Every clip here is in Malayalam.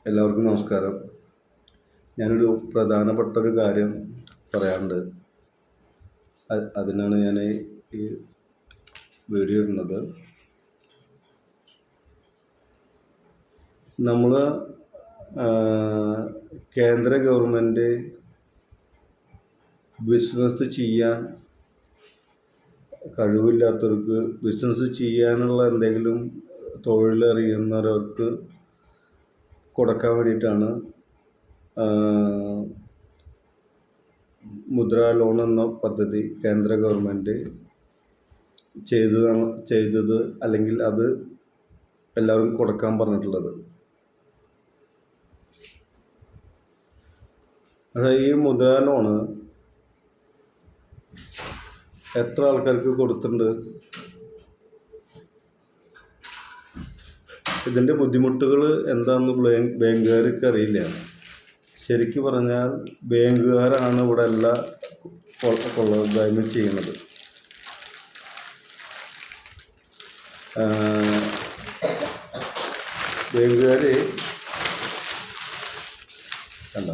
എല്ലാവർക്കും നമസ്കാരം. ഞാനൊരു പ്രധാനപ്പെട്ട ഒരു കാര്യം പറയാനുണ്ട്. അതിനാണ് ഞാൻ ഈ വീഡിയോ ഇടുന്നത്. നമ്മൾ കേന്ദ്ര ഗവൺമെൻറ് ബിസിനസ് ചെയ്യാൻ കഴിവില്ലാത്തവർക്ക്, ബിസിനസ് ചെയ്യാനുള്ള എന്തെങ്കിലും തൊഴിലറിയുന്നവർക്ക് കൊടുക്കാൻ വേണ്ടിയിട്ടാണ് മുദ്ര ലോൺ എന്ന പദ്ധതി കേന്ദ്ര ഗവൺമെൻറ് ചെയ്തത് അല്ലെങ്കിൽ അത് എല്ലാവർക്കും കൊടുക്കാൻ പറഞ്ഞിട്ടുള്ളത്. അതായത് ഈ മുദ്ര ലോണ് എത്ര ആൾക്കാർക്ക് കൊടുത്തിട്ടുണ്ട്? ഇതിൻ്റെ ബുദ്ധിമുട്ടുകൾ എന്താണെന്ന് ബാങ്കുകാർക്ക് അറിയില്ല. ശരിക്കും പറഞ്ഞാൽ ബാങ്കുകാരാണ് ഇവിടെ എല്ലാ കൊള്ളരുതായ്മ ചെയ്യുന്നത്. ബാങ്കുകാർ കണ്ട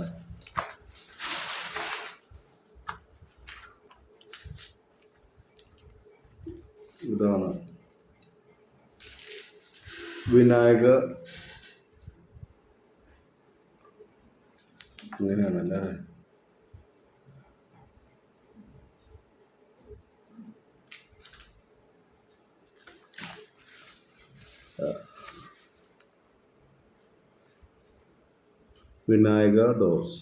ഇതാണ് വിനായക, അങ്ങനെയാണല്ലേ, വിനായക ഡോർസ്.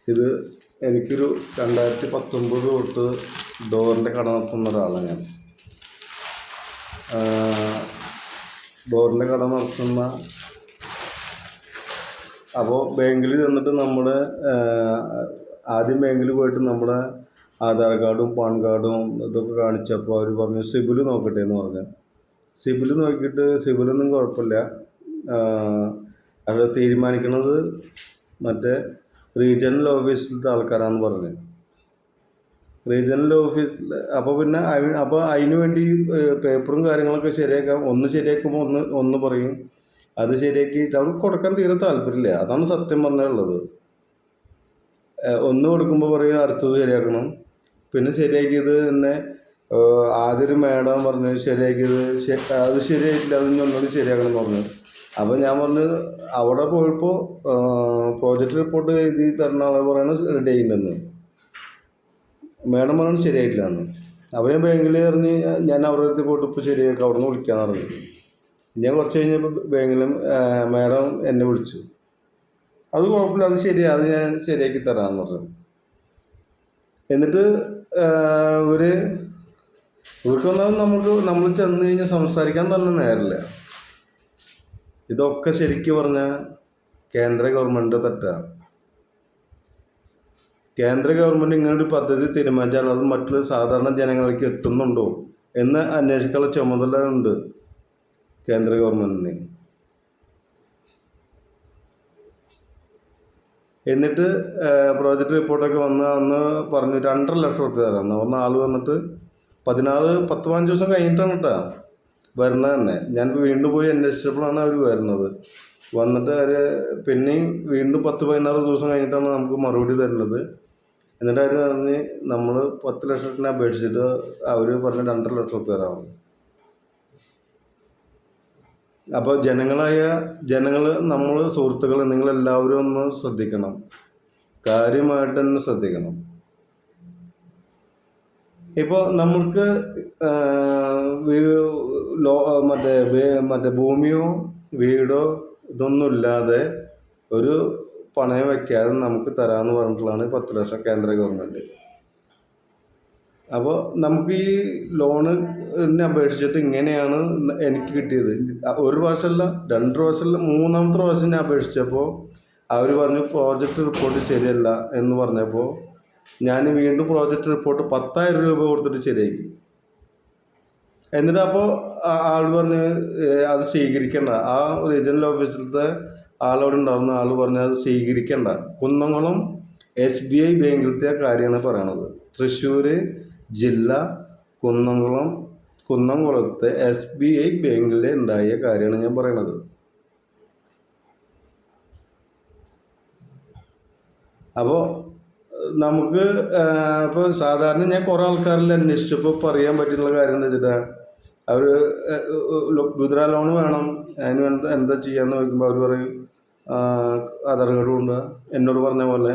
ഇത് എനിക്കൊരു 2019 തൊട്ട് ഡോറിൻ്റെ കട നടത്തുന്ന ഒരാളാണ് ഞാൻ. ഡോറിൻ്റെ കട നടത്തുന്ന അപ്പോൾ ബാങ്കിൽ ചെന്നിട്ട് നമ്മുടെ ആദ്യം ബാങ്കിൽ പോയിട്ട് നമ്മുടെ ആധാർ കാർഡും പാൻ കാർഡും ഇതൊക്കെ കാണിച്ചപ്പോൾ അവർ പറഞ്ഞു സിബിൽ നോക്കട്ടെ എന്ന് പറഞ്ഞു. സിബിൽ നോക്കിയിട്ട് സിബിലൊന്നും കുഴപ്പമില്ല, അത് തീരുമാനിക്കുന്നത് മറ്റേ റീജിയണൽ ഓഫീസിലത്തെ ആൾക്കാരാണെന്ന് പറഞ്ഞു. റീജിയണൽ ഓഫീസിൽ അപ്പോൾ അതിന് വേണ്ടി പേപ്പറും കാര്യങ്ങളൊക്കെ ശരിയാക്കാം. ഒന്ന് ശരിയാക്കുമ്പോൾ ഒന്ന് പറയും അത് ശരിയാക്കിയിട്ട് അവർക്ക് കൊടുക്കാൻ തീരെ താല്പര്യമില്ല. അതാണ് സത്യം പറഞ്ഞുള്ളത്. ഒന്ന് കൊടുക്കുമ്പോൾ പറയും അടുത്തത് ശരിയാക്കണം. പിന്നെ ശരിയാക്കിയത് തന്നെ ആദ്യം ഒരു മേഡം പറഞ്ഞു ശരിയാക്കിയത് അത് ശരിയായിട്ടില്ല, അതിന് ഒന്നുകൂടി ശരിയാക്കണം എന്ന് പറഞ്ഞു. അപ്പോൾ ഞാൻ പറഞ്ഞു അവിടെ പോയപ്പോൾ പ്രോജക്റ്റ് റിപ്പോർട്ട് എഴുതി തരണ ആളെ പറയുന്നത് റെഡി ആയിട്ടുണ്ടെന്ന്. മേഡം പറയുന്നത് ശരിയായിട്ടില്ല എന്ന്. അപ്പോൾ ഞാൻ ബാങ്കിൽ പറഞ്ഞ് ഞാൻ അവരുടെ അടുത്ത് പോയിട്ട് ഇപ്പോൾ ശരിയാക്കാം, അവിടെ നിന്ന് വിളിക്കാമെന്ന് പറഞ്ഞു. ഞാൻ കുറച്ച് കഴിഞ്ഞപ്പോൾ ബാങ്കിലും മേഡം എന്നെ വിളിച്ചു. അത് കുഴപ്പമില്ല, അത് ശരിയാണ്, അത് ഞാൻ ശരിയാക്കി തരാമെന്ന് പറഞ്ഞു. എന്നിട്ട് ഇവർക്കൊന്നും നമ്മൾ ചെന്ന് കഴിഞ്ഞാൽ സംസാരിക്കാൻ തന്നെ നേരമില്ല. ഇതൊക്കെ ശരിക്കും പറഞ്ഞാൽ കേന്ദ്ര ഗവൺമെൻറ് തെറ്റാണ്. കേന്ദ്ര ഗവൺമെൻറ് ഇങ്ങനൊരു പദ്ധതി തീരുമാനിച്ചാൽ അത് മറ്റുള്ള സാധാരണ ജനങ്ങളിലേക്ക് എത്തുന്നുണ്ടോ എന്ന് അന്വേഷിക്കാനുള്ള ചുമതല ഉണ്ട് കേന്ദ്ര ഗവൺമെൻറ്റിന്. എന്നിട്ട് പ്രോജക്റ്റ് റിപ്പോർട്ടൊക്കെ അന്ന് പറഞ്ഞു 2.5 ലക്ഷം റുപ്യ തരാമെന്ന് പറഞ്ഞ ആൾ വന്നിട്ട് 10-15 ദിവസം കഴിഞ്ഞിട്ടാണ് കേട്ടോ വരുന്നത് തന്നെ. ഞാൻ വീണ്ടും പോയി അന്വേഷിച്ചപ്പോഴാണ് അവർ വരുന്നത്. വന്നിട്ട് അവർ പിന്നെയും വീണ്ടും 10-16 ദിവസം കഴിഞ്ഞിട്ടാണ് നമുക്ക് മറുപടി തരുന്നത്. എന്നിട്ട് അവർ പറഞ്ഞ് നമ്മൾ 10 ലക്ഷത്തിന് അപേക്ഷിച്ചിട്ട് അവർ പറഞ്ഞ് 2.5 ലക്ഷം റുപ്യ തരാമെന്ന്. അപ്പോൾ ജനങ്ങൾ നമ്മൾ സുഹൃത്തുക്കൾ നിങ്ങളെല്ലാവരും ഒന്ന് ശ്രദ്ധിക്കണം, കാര്യമായിട്ട് തന്നെ ശ്രദ്ധിക്കണം. ഇപ്പോൾ നമുക്ക് മറ്റേ ഭൂമിയോ വീടോ ഇതൊന്നുമില്ലാതെ ഒരു പണയം വയ്ക്കാതെ നമുക്ക് തരാമെന്ന് പറഞ്ഞിട്ടുള്ളതാണ് 10 ലക്ഷം കേന്ദ്ര ഗവൺമെൻറ്. അപ്പോൾ നമുക്ക് ഈ ലോണിനെ അപേക്ഷിച്ചിട്ട് ഇങ്ങനെയാണ് എനിക്ക് കിട്ടിയത്. ഒരു പ്രാവശ്യമല്ല, 2 പ്രാവശ്യമല്ല, 3ാമത്തെ പ്രാവശ്യം ഞാൻ അപേക്ഷിച്ചപ്പോൾ അവർ പറഞ്ഞു പ്രോജക്റ്റ് റിപ്പോർട്ട് ശരിയല്ല എന്ന് പറഞ്ഞപ്പോൾ ഞാൻ വീണ്ടും പ്രോജക്റ്റ് റിപ്പോർട്ട് 10,000 രൂപ കൊടുത്തിട്ട് ശരിയാക്കി. എന്നിട്ട് അപ്പോൾ ആൾ പറഞ്ഞ് അത് സ്വീകരിക്കേണ്ട, ആ റീജിയണൽ ഓഫീസിലത്തെ ആളോട് ഉണ്ടാകുന്ന ആൾ പറഞ്ഞ് അത് സ്വീകരിക്കേണ്ട. കുന്നംകുളം SBI ബാങ്കിലത്തെ കാര്യമാണ് പറയണത്. തൃശ്ശൂർ ജില്ല കുന്നംകുളത്തെ SBI ബാങ്കിൽ ഉണ്ടായ കാര്യമാണ് ഞാൻ പറയണത്. അപ്പോൾ നമുക്ക് ഇപ്പോൾ സാധാരണ ഞാൻ കുറേ ആൾക്കാരിൽ അന്വേഷിച്ചപ്പോൾ പറയാൻ പറ്റിയുള്ള കാര്യം എന്താ വെച്ചിട്ടാൽ അവർ മുദ്രാ ലോൺ വേണം, അതിന് വേണ്ട എന്താ ചെയ്യാന്ന് ചോദിക്കുമ്പോൾ അവർ പറയും ആധാർ കാർഡ് കൊണ്ടുപോകുക, എന്നോട് പറഞ്ഞ പോലെ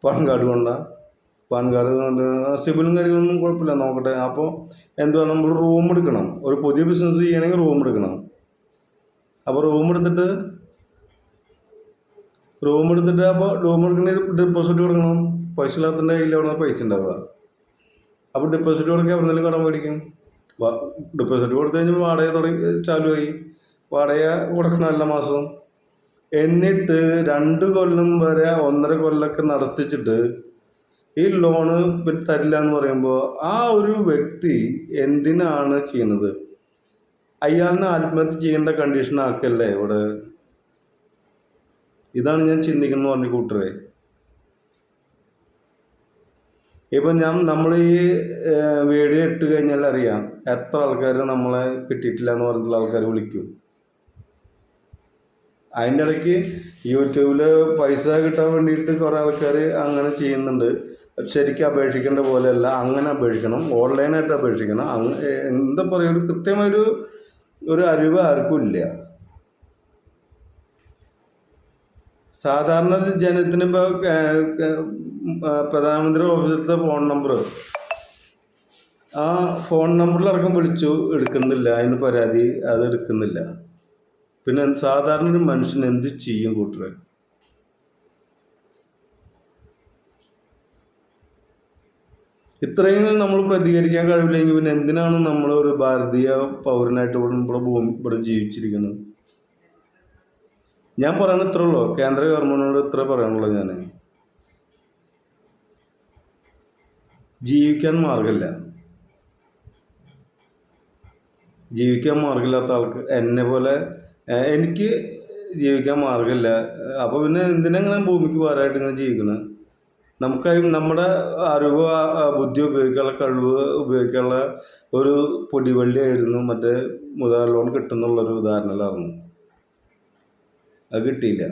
പാൻ കാർഡ് കൊണ്ടുപോകുക, പാൻ കാർഡ് കൊണ്ട് സിബിലും കാര്യങ്ങളൊന്നും കുഴപ്പമില്ല നോക്കട്ടെ. അപ്പോൾ എന്തുവാ, നമ്മൾ റൂം എടുക്കണം, ഒരു പുതിയ ബിസിനസ് ചെയ്യണമെങ്കിൽ റൂം എടുക്കണം. അപ്പോൾ റൂം എടുത്തിട്ട് അപ്പോൾ റൂം എടുക്കണ ഡെപ്പോസിറ്റ് കൊടുക്കണം. പൈസ ഇല്ലാത്തതിൻ്റെ കയ്യിൽ അവിടെ പൈസ ഉണ്ടാവുക. അപ്പോൾ ഡെപ്പോസിറ്റ് കൊടുക്കുക, എവിടെ നിന്നെങ്കിലും കടം മേടിക്കും. ഡെപ്പോസിറ്റ് കൊടുത്തു കഴിഞ്ഞാൽ വാടക ചാലുമായി, വാടക കൊടുക്കണം എല്ലാ മാസവും. എന്നിട്ട് 2 കൊല്ലം വരെ 1.5 കൊല്ലമൊക്കെ നടത്തിച്ചിട്ട് ഈ ലോണ് തരില്ല എന്ന് പറയുമ്പോൾ ആ ഒരു വ്യക്തി എന്തിനാണ് ചെയ്യണത്? അയാളിനെ ആത്മഹത്യ ചെയ്യേണ്ട കണ്ടീഷൻ ആക്കല്ലേ ഇവിടെ? ഇതാണ് ഞാൻ ചിന്തിക്കുന്നത് പറഞ്ഞ കൂട്ടരെ. ഇപ്പം നമ്മൾ ഈ വീഡിയോ ഇട്ട് കഴിഞ്ഞാൽ അറിയാം എത്ര ആൾക്കാർ നമ്മളെ കിട്ടിയിട്ടില്ല എന്ന് പറഞ്ഞിട്ടുള്ള ആൾക്കാർ വിളിക്കും. അതിൻ്റെ ഇടയ്ക്ക് യൂട്യൂബിൽ പൈസ കിട്ടാൻ വേണ്ടിയിട്ട് കുറേ ആൾക്കാർ അങ്ങനെ ചെയ്യുന്നുണ്ട്. ശരിക്കും അപേക്ഷിക്കേണ്ട പോലെയല്ല, അങ്ങനെ അപേക്ഷിക്കണം, ഓൺലൈനായിട്ട് അപേക്ഷിക്കണം. എന്താ പറയുക, ഒരു കൃത്യമായൊരു അറിവ് ആർക്കും ഇല്ല. സാധാരണ ജനത്തിന് ഇപ്പോൾ പ്രധാനമന്ത്രി ഓഫീസിലത്തെ ഫോൺ നമ്പർ, ആ ഫോൺ നമ്പറിലടക്കം വിളിച്ചു, എടുക്കുന്നില്ല, അതിന് പരാതി, അത് എടുക്കുന്നില്ല. പിന്നെ സാധാരണ ഒരു മനുഷ്യൻ എന്ത് ചെയ്യും കൂട്ടരെ? ഇത്രയും നമ്മൾ പ്രതികരിക്കാൻ കഴിവില്ലെങ്കിൽ പിന്നെ എന്തിനാണ് നമ്മൾ ഒരു ഭാരതീയ പൗരനായിട്ട് ഇവിടെ ജീവിച്ചിരിക്കുന്നത്? ഞാൻ പറയുന്നത് ഇത്രേ ഉള്ളൂ, കേന്ദ്ര ഗവൺമെൻറ്റിനോട് ഇത്ര പറയാനുള്ളൂ. ഞാൻ ജീവിക്കാൻ മാർഗമില്ലാത്ത ആൾക്ക്, എന്നെ പോലെ എനിക്ക് ജീവിക്കാൻ മാർഗമില്ല. അപ്പോൾ പിന്നെ എന്തിനെങ്ങനെ ഭൂമിക്ക് ഭാരമായിട്ട് ഇങ്ങനെ ജീവിക്കണം? നമുക്കായി നമ്മുടെ അറിവ് ബുദ്ധി ഉപയോഗിക്കാനുള്ള കഴിവ് ഉപയോഗിക്കാനുള്ള ഒരു പൊടിവള്ളിയായിരുന്നു മറ്റേ മുദ്രാ ലോൺ കിട്ടുന്നുള്ളൊരു ഉദാഹരണമായിരുന്നു. അത് കിട്ടിയില്ല.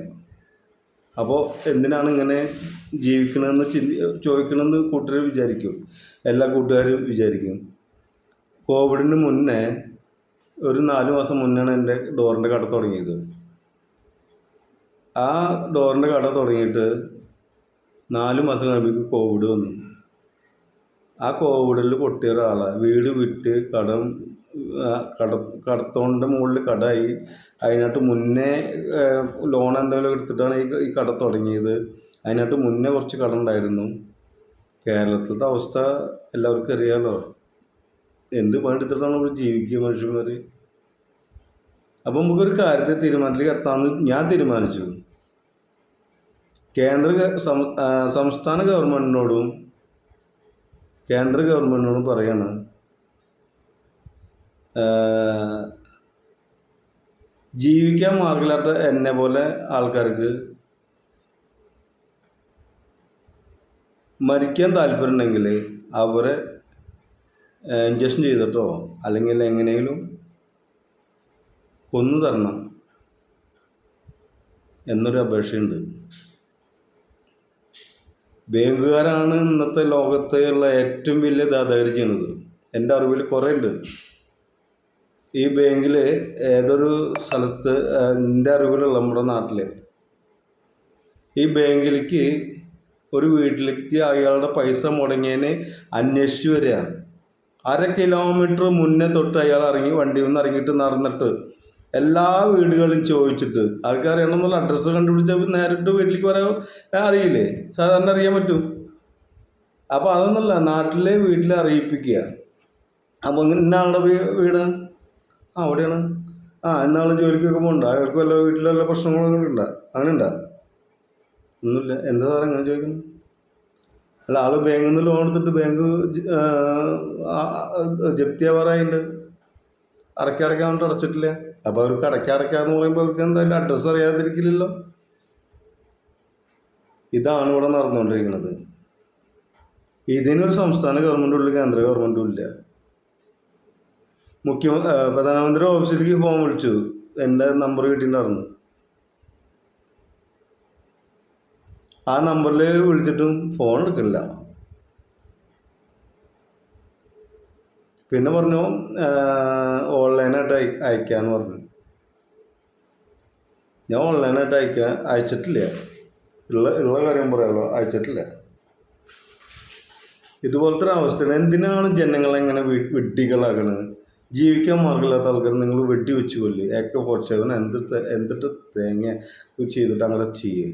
അപ്പോൾ എന്തിനാണ് ഇങ്ങനെ ജീവിക്കണമെന്ന് ചോദിക്കണമെന്ന് കൂട്ടുകാർ വിചാരിക്കും, എല്ലാ കൂട്ടുകാരും വിചാരിക്കും. കോവിഡിന് മുന്നേ ഒരു 4 മാസം മുന്നെയാണ് എൻ്റെ ഡോറിൻ്റെ കട തുടങ്ങിയത്. ആ ഡോറിൻ്റെ കട തുടങ്ങിയിട്ട് 4 മാസം കഴിയുമ്പോൾ കോവിഡ് വന്നു. ആ കോവിഡിൽ പൊട്ടിയ ഒരാളെ വീട് വിറ്റ് കടത്തോണിൻ്റെ മുകളിൽ കടമായി. അതിനായിട്ട് മുന്നേ ലോൺ എന്തെങ്കിലും എടുത്തിട്ടാണ് ഈ കട തുടങ്ങിയത്. അതിനായിട്ട് മുന്നേ കുറച്ച് കട ഉണ്ടായിരുന്നു. കേരളത്തിലത്തെ അവസ്ഥ എല്ലാവർക്കും അറിയാമല്ലോ. എന്ത് പണിയെടുത്തിട്ടാണ് നമ്മൾ ജീവിക്കുക മനുഷ്യന്മാർ? അപ്പം നമുക്കൊരു കാര്യത്തെ തീരുമാനത്തിലേക്ക് എത്താമെന്ന് ഞാൻ തീരുമാനിച്ചു. സംസ്ഥാന ഗവൺമെൻറ്റിനോടും കേന്ദ്ര ഗവൺമെൻറ്റിനോടും പറയാണ്, ജീവിക്കാൻ മാർഗമില്ലാത്ത എന്നെ പോലെ ആൾക്കാർക്ക് മരിക്കാൻ താല്പര്യമുണ്ടെങ്കിൽ അവരെ ഇഞ്ചക്ഷൻ ചെയ്തിട്ടോ അല്ലെങ്കിൽ എങ്ങനെയെങ്കിലും കൊന്നു തരണം എന്നൊരു അപേക്ഷയുണ്ട്. ബാങ്കുകാരാണ് ഇന്നത്തെ ലോകത്തെയുള്ള ഏറ്റവും വലിയ ദാതാഗിരി ചെയ്യുന്നത്. എൻ്റെ അറിവിൽ കുറേ ഉണ്ട്. ഈ ബാങ്കിൽ ഏതൊരു സ്ഥലത്ത്, എൻ്റെ അറിവിലുള്ള നമ്മുടെ നാട്ടിൽ ഈ ബാങ്കിലേക്ക് ഒരു വീട്ടിലേക്ക് അയാളുടെ പൈസ മുടങ്ങിയതിന് അന്വേഷിച്ച് വരിക. 1/2 കിലോമീറ്റർ മുന്നേ തൊട്ട് അയാൾ വണ്ടിയിൽ നിന്ന് ഇറങ്ങിയിട്ട് നടന്നിട്ട് എല്ലാ വീടുകളും ചോദിച്ചിട്ട് ആൾക്കറിയണമെന്നുള്ള അഡ്രസ്സ് കണ്ടുപിടിച്ചാൽ നേരിട്ട് വീട്ടിലേക്ക് വരാൻ അറിയില്ലേ? സാധാരണ അറിയാൻ പറ്റും. അപ്പോൾ അതൊന്നുമല്ല, നാട്ടിലെ വീട്ടിൽ അറിയിപ്പിക്കുക. അപ്പോൾ ഇന്നാളുടെ വീട് അവിടെയാണ്, ഇന്നാൾ ജോലിക്കൊക്കെ പോകണ്ട, അവർക്ക് വല്ല വീട്ടിൽ വല്ല പ്രശ്നങ്ങളൊന്നും ഉണ്ടാ? അങ്ങനെ ഉണ്ടാ? ഒന്നുമില്ല. എന്താ സാറേ അങ്ങനെ ചോദിക്കുന്നത്? അല്ല, ആൾ ബാങ്കിൽ നിന്ന് ലോൺ എടുത്തിട്ട് ബാങ്ക് ജപ്തിയാവാറായിട്ടുണ്ട്, അടയ്ക്കാൻ വേണ്ടി അടച്ചിട്ടില്ല. അപ്പോൾ അവർക്ക് അടയ്ക്കാന്ന് പറയുമ്പോൾ അവർക്ക് എന്തായാലും അഡ്രസ്സ് അറിയാതിരിക്കില്ലല്ലോ. ഇതാണ് ഇവിടെ നടന്നുകൊണ്ടിരിക്കുന്നത്. ഇതിനൊരു സംസ്ഥാന ഗവൺമെൻറ്റും ഇല്ല, കേന്ദ്ര ഗവൺമെൻറ്റും ഇല്ല. പ്രധാനമന്ത്രി ഓഫീസിലേക്ക് ഫോൺ വിളിച്ചു, എൻ്റെ നമ്പർ കിട്ടിയിട്ടുണ്ടായിരുന്നു. ആ നമ്പറിൽ വിളിച്ചിട്ടും ഫോൺ എടുക്കില്ല. പിന്നെ പറഞ്ഞു ഓൺലൈനായിട്ട് അയക്കാമെന്ന് പറഞ്ഞു. ഞാൻ ഓൺലൈനായിട്ട് അയച്ചിട്ടില്ല. ഉള്ള കാര്യം പറയാമല്ലോ, അയച്ചിട്ടില്ല. ഇതുപോലത്തെ ഒരു അവസ്ഥയാണ്. എന്തിനാണ് ജനങ്ങളെങ്ങനെ വെഡ്ഡികളാകണത്? ജീവിക്കാൻ മാർഗമില്ലാത്ത ആൾക്കാർ നിങ്ങൾ വെട്ടി വെച്ച് കൊല്ല്. AK-47 എന്തിട്ട് തേങ്ങ ചെയ്തിട്ട് അങ്ങനെ ചെയ്യേ.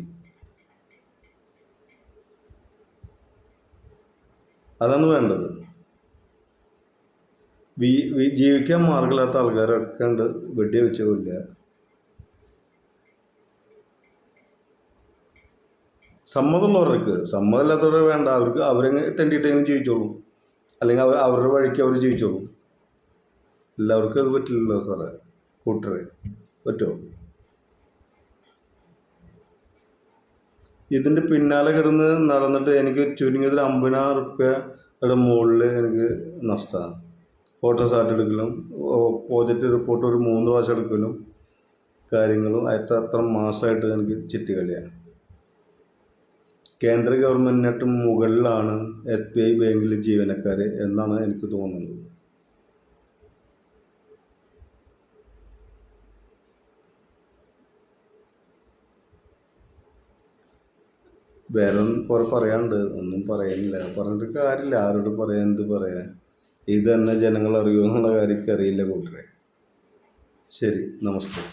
അതാണ് വേണ്ടത്. ജീവിക്കാൻ മാർഗമില്ലാത്ത ആൾക്കാരൊക്കെ ഉണ്ട് വെടി വെച്ച് കൊല്ലുക. സമ്മതമുള്ളവർക്ക്, സമ്മതമില്ലാത്തവർ വേണ്ട. അവരെങ്ങനെ തെണ്ടിയിട്ടെങ്കിലും ജീവിച്ചോളൂ, അല്ലെങ്കിൽ അവരുടെ വഴിക്ക് അവർ ജീവിച്ചോളൂ. എല്ലാവർക്കും അത് പറ്റില്ലല്ലോ സാറേ. കൂട്ടരെ പറ്റുമോ? ഇതിൻ്റെ പിന്നാലെ കിടന്ന് നടന്നിട്ട് എനിക്ക് ചുരുങ്ങിയത് 50,000 റുപ്യയുടെ മുകളിൽ എനിക്ക് നഷ്ടമാണ്. ഫോട്ടോസ്റ്റാറ്റ് എടുക്കലും പോസിറ്റീവ് റിപ്പോർട്ട് ഒരു 3 പ്രാവശ്യം എടുക്കലും കാര്യങ്ങളും അത്ര മാസമായിട്ട് എനിക്ക് ചുറ്റിക്കളിയാണ്. കേന്ദ്ര ഗവൺമെൻറ്റിനായിട്ട് മുകളിലാണ് SBI ബാങ്കിലെ ജീവനക്കാർ എന്നാണ് എനിക്ക് തോന്നുന്നത്. വേറെ കുറെ പറയാനുണ്ട്, ഒന്നും പറയാനില്ല. പറഞ്ഞിട്ട് കാര്യമില്ല. ആരോട് പറയാൻ, എന്ത് പറയാൻ? ഇത് തന്നെ ജനങ്ങൾ അറിയുമോ എന്നുള്ള കാര്യം അറിയില്ല കൂട്ടരെ. ശരി, നമസ്തേ.